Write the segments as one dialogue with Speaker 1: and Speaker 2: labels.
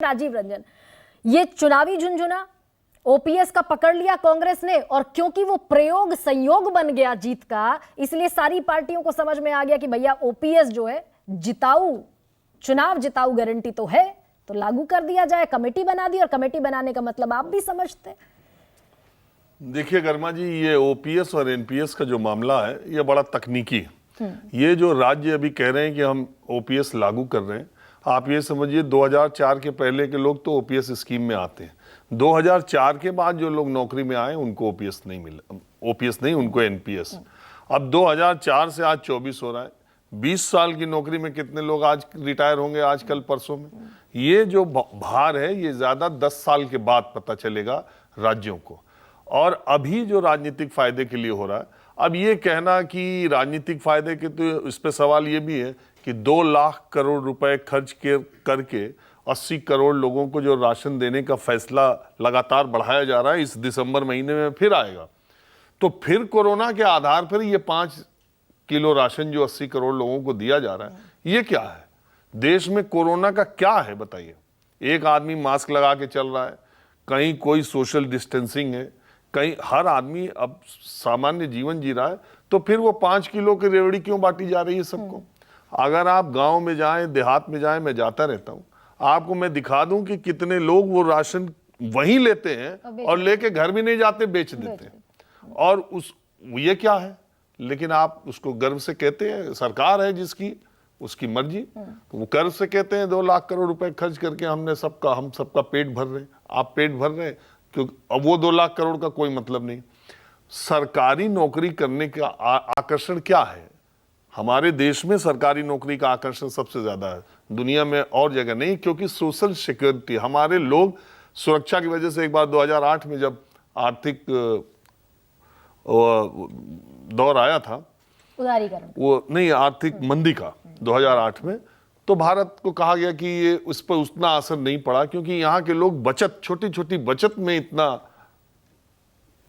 Speaker 1: राजीव रंजन, ये चुनावी झुंझुना ओपीएस का पकड़ लिया कांग्रेस ने, और क्योंकि वो प्रयोग संयोग बन गया जीत का, इसलिए सारी पार्टियों को समझ में आ गया कि भैया ओपीएस जो है जिताऊ, चुनाव जिताऊ गारंटी तो है, तो लागू कर दिया जाए। कमेटी बना दी, और कमेटी बनाने का मतलब आप भी समझते।
Speaker 2: देखिए गर्मा जी, ये ओपीएस और एनपीएस का जो मामला है ये बड़ा तकनीकी है। ये जो राज्य अभी कह रहे हैं कि हम ओपीएस लागू कर रहे हैं, आप ये समझिए 2004 के पहले के लोग तो ओपीएस स्कीम में आते हैं, 2004 के बाद जो लोग नौकरी में आए उनको ओपीएस नहीं मिला, ओपीएस नहीं, उनको एनपीएस। अब 2004 से आज 24 हो रहा है, 20 साल की नौकरी में कितने लोग आज रिटायर होंगे, आज कल परसों में। ये जो भार है ये ज्यादा 10 साल के बाद पता चलेगा राज्यों को, और अभी जो राजनीतिक फायदे के लिए हो रहा है। अब ये कहना कि राजनीतिक फायदे के, तो इस पे सवाल ये भी है कि 2 लाख करोड़ रुपए खर्च करके 80 करोड़ लोगों को जो राशन देने का फैसला लगातार बढ़ाया जा रहा है, इस दिसंबर महीने में फिर आएगा, तो फिर कोरोना के आधार पर ये 5 किलो राशन जो 80 करोड़ लोगों को दिया जा रहा है, ये क्या है? देश में कोरोना का क्या है बताइए? एक आदमी मास्क लगा के चल रहा है, कहीं कोई सोशल डिस्टेंसिंग है, कहीं हर आदमी अब सामान्य जीवन जी रहा है, तो फिर वो 5 किलो की रेवड़ी क्यों बांटी जा रही है सबको? अगर आप गांव में जाएं, देहात में जाएं, मैं जाता रहता हूं, आपको मैं दिखा दूं कि कितने लोग वो राशन वहीं लेते हैं और लेके घर भी नहीं जाते, बेच देते हैं। और ये क्या है? लेकिन आप उसको गर्व से कहते हैं, सरकार है जिसकी उसकी मर्जी, तो वो गर्व से कहते हैं 2 लाख करोड़ रुपए खर्च करके हम सबका पेट भर रहे हैं। आप पेट भर रहे हैं क्योंकि अब वो 2 लाख करोड़ का कोई मतलब नहीं। सरकारी नौकरी करने का आकर्षण क्या है? हमारे देश में सरकारी नौकरी का आकर्षण सबसे ज्यादा है, दुनिया में और जगह नहीं, क्योंकि सोशल सिक्योरिटी, हमारे लोग सुरक्षा की वजह से, एक बार 2008 में जब आर्थिक दौर आया था,
Speaker 1: उदारीकरण,
Speaker 2: वो नहीं, आर्थिक मंदी का 2008 में, तो भारत को कहा गया कि ये उस पर उतना असर नहीं पड़ा, क्योंकि यहाँ के लोग बचत, छोटी छोटी बचत में इतना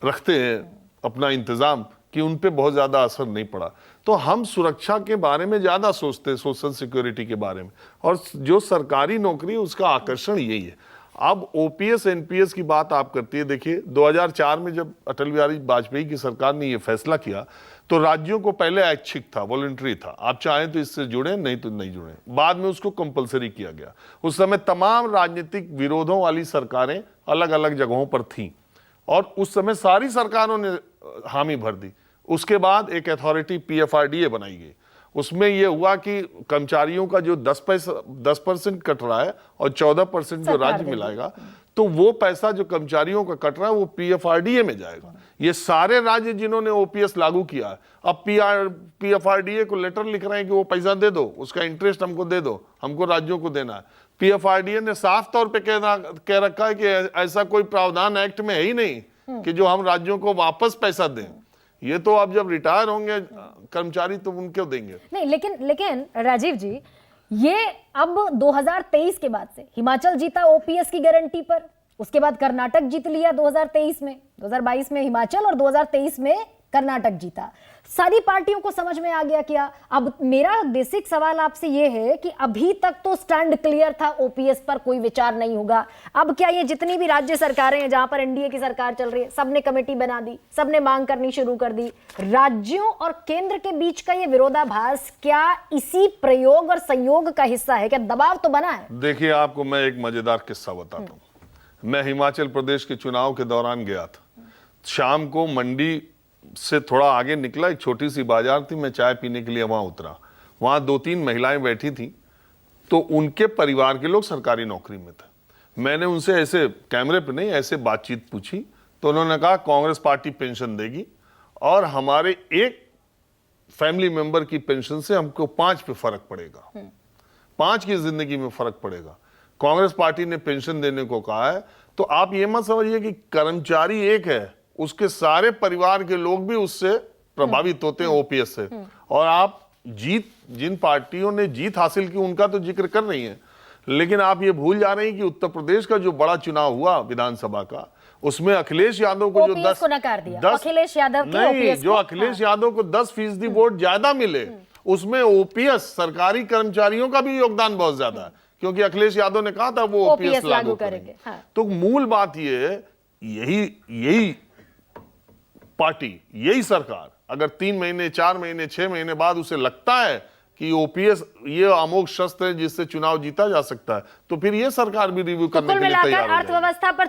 Speaker 2: रखते हैं अपना इंतजाम कि उन पे बहुत ज्यादा असर नहीं पड़ा। तो हम सुरक्षा के बारे में ज्यादा सोचते हैं, सोशल सिक्योरिटी के बारे में, और जो सरकारी नौकरी है उसका आकर्षण यही है। अब ओपीएस एनपीएस की बात आप करती है, देखिए 2004 में जब अटल बिहारी वाजपेयी की सरकार ने यह फैसला किया, तो राज्यों को पहले ऐच्छिक था, वॉलंटरी था, आप चाहें तो इससे जुड़े, नहीं तो नहीं जुड़े। बाद में उसको कंपलसरी किया गया। उस समय तमाम राजनीतिक विरोधों वाली सरकारें अलग अलग जगहों पर थीं, और उस समय सारी सरकारों ने हामी भर दी। उसके बाद एक अथॉरिटी पीएफआरडीए बनाई गई, उसमें यह हुआ कि कर्मचारियों का जो 10% कट रहा है और 14% जो राज्य मिलाएगा, तो वो पैसा जो कर्मचारियों का कट रहा है वो पीएफआरडीए में जाएगा। ये सारे राज्य जिन्होंने ओपीएस लागू किया है, अब पीएफआरडीए को लेटर लिख रहे हैं कि वो पैसा दे दो, उसका इंटरेस्ट हमको दे दो, हमको राज्यों को देना है। पीएफआरडीए ने साफ तौर पे कह रखा है कि ऐसा कोई प्रावधान एक्ट में है ही नहीं कि जो हम राज्यों को वापस पैसा दें। ये तो अब जब रिटायर होंगे कर्मचारी तो उनको देंगे।
Speaker 1: नहीं, लेकिन राजीव जी, ये अब 2023 के बाद से हिमाचल जीता ओपीएस की गारंटी पर, उसके बाद कर्नाटक जीत लिया 2023 में, 2022 में हिमाचल और 2023 में कर्नाटक जीता। सारी पार्टियों को समझ में आ गया क्या? अब मेरा बेसिक सवाल आपसे ये है कि अभी तक तो स्टैंड क्लियर था, ओपीएस पर कोई विचार नहीं होगा। अब क्या ये जितनी भी राज्य सरकारें हैं जहां पर एनडीए की सरकार चल रही है, सबने कमेटी बना दी, सबने मांग करनी शुरू कर दी। राज्यों और केंद्र के बीच का ये विरोधाभास क्या इसी प्रयोग और संयोग का हिस्सा है? क्या दबाव तो बना है?
Speaker 2: देखिए, आपको मैं एक मजेदार किस्सा बताता हूं। मैं हिमाचल प्रदेश के चुनाव के दौरान गया था। शाम को मंडी से थोड़ा आगे निकला, एक छोटी सी बाजार थी, मैं चाय पीने के लिए वहां उतरा। वहां 2-3 महिलाएं बैठी थी, तो उनके परिवार के लोग सरकारी नौकरी में थे। मैंने उनसे ऐसे कैमरे पे नहीं, ऐसे बातचीत पूछी, तो उन्होंने कहा कांग्रेस पार्टी पेंशन देगी और हमारे एक फैमिली मेंबर की पेंशन से हमको 5 पे फर्क पड़ेगा, 5 की जिंदगी में फर्क पड़ेगा। कांग्रेस पार्टी ने पेंशन देने को कहा है। तो आप ये मत समझिए कि कर्मचारी एक है, उसके सारे परिवार के लोग भी उससे प्रभावित होते हैं ओपीएस से। और आप जिन पार्टियों ने जीत हासिल की उनका तो जिक्र कर रही हैं, लेकिन आप ये भूल जा रहे हैं कि उत्तर प्रदेश का जो बड़ा चुनाव हुआ विधानसभा का, उसमें अखिलेश यादव को जो 10
Speaker 1: नकार दिया, अखिलेश यादव
Speaker 2: नहीं, जो अखिलेश यादव को 10% वोट ज्यादा मिले, उसमें ओपीएस सरकारी कर्मचारियों का भी योगदान बहुत ज्यादा है, क्योंकि अखिलेश यादव ने कहा था वो ओपीएस लागू करेंगे।
Speaker 1: हाँ।
Speaker 2: तो मूल बात ये, यही पार्टी, यही सरकार अगर 3 महीने, 4 महीने, 6 महीने बाद उसे लगता है कि ओपीएस ये अमोघ शस्त्र है जिससे चुनाव जीता जा सकता है, तो फिर ये सरकार भी रिव्यू करने के लिए तैयार हो जाएगी।
Speaker 1: अर्थव्यवस्था पर